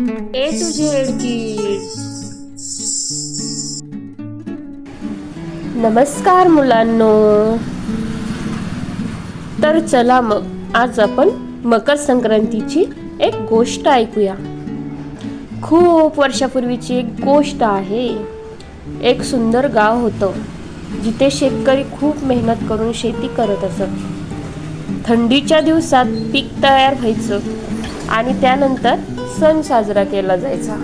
A to Z kids. नमस्कार मुलांनो. तर चला मग आज आपण मकर संक्रांतीची एक गोष्ट ऐकूया. खूप वर्षापूर्वीची एक गोष्ट आहे. एक सुंदर गाव होतं जिथे शेतकरी खूप मेहनत करून शेती करत असत. थंडीच्या दिवसात पीक तयार व्हायचं आणि त्यानंतर सण साजरा केला जायचा.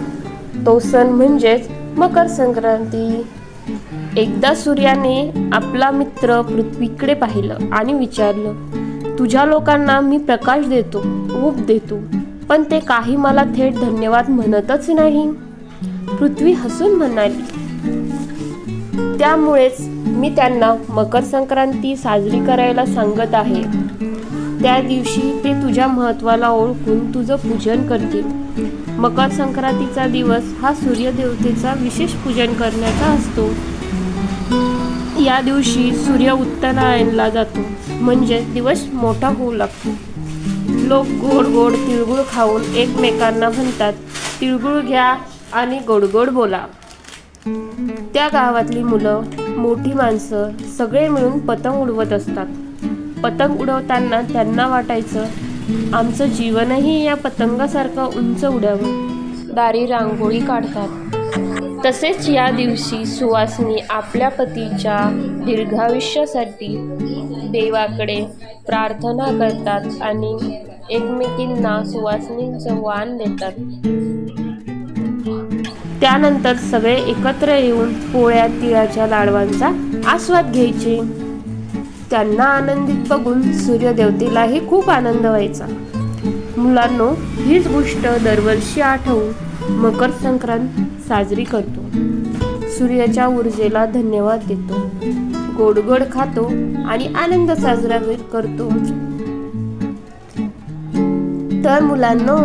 तो सण म्हणजेच मकर संक्रांती. एकदा सूर्याने आपला मित्र पृथ्वीकडे पाहिलं आणि विचारलं, तुझ्या लोकांना मी प्रकाश देतो, ऊब देतो, पण ते काही मला थेट धन्यवाद म्हणतच नाही. पृथ्वी हसून म्हणाली, त्यामुळेच मी त्यांना मकर संक्रांती साजरी करायला सांगत आहे. त्या दिवशी ते तुझ्या महत्त्वाला ओळखून तुझं पूजन करतील. मकर संक्रांतीचा दिवस हा सूर्यदेवतेचा विशेष पूजन करण्याचा असतो. या दिवशी सूर्य उत्तरायणला जातो, म्हणजे दिवस मोठा होऊ लागतो. लोक गोड गोड तिळगुळ खाऊन एकमेकांना म्हणतात, तिळगुळ घ्या आणि गोड गोड बोला. त्या गावातली मुलं, मोठी माणसं सगळे मिळून पतंग उडवत असतात. पतंग उडवताना त्यांना वाटायचं, आमचं जीवनही या पतंगासारखं उंच उडावं. दारी रांगोळी काढतात. तसेच या दिवशी सुवासिनी आपल्या पतीच्या दीर्घायुष्यासाठी देवाकडे प्रार्थना करतात आणि एकमेकींना सुवासिनींचं वाण देतात. त्यानंतर सगळे एकत्र येऊन पोळ्या तिळाच्या लाडवांचा आस्वाद घ्यायचे. त्यांना आनंदित बघून सूर्यदेवतेलाही खूप आनंद व्हायचा. मुलांनो, हीच गोष्ट दरवर्षी आठवून मकर संक्रांत साजरी करतो. सूर्याच्या ऊर्जेला धन्यवाद देतो, गोड गोड खातो आणि आनंद साजरा करतो. तर मुलांनो,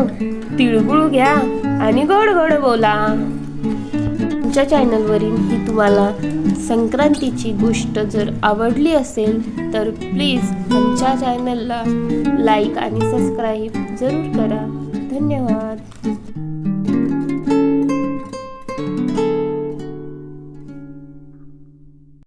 तिळगुळ घ्या आणि गोड गोड बोला. आमच्या चॅनलवरील ही तुम्हाला संक्रांतीची गोष्ट जर आवडली असेल तर प्लीज आमच्या चॅनलला लाईक आणि सबस्क्राईब जरूर करा. धन्यवाद.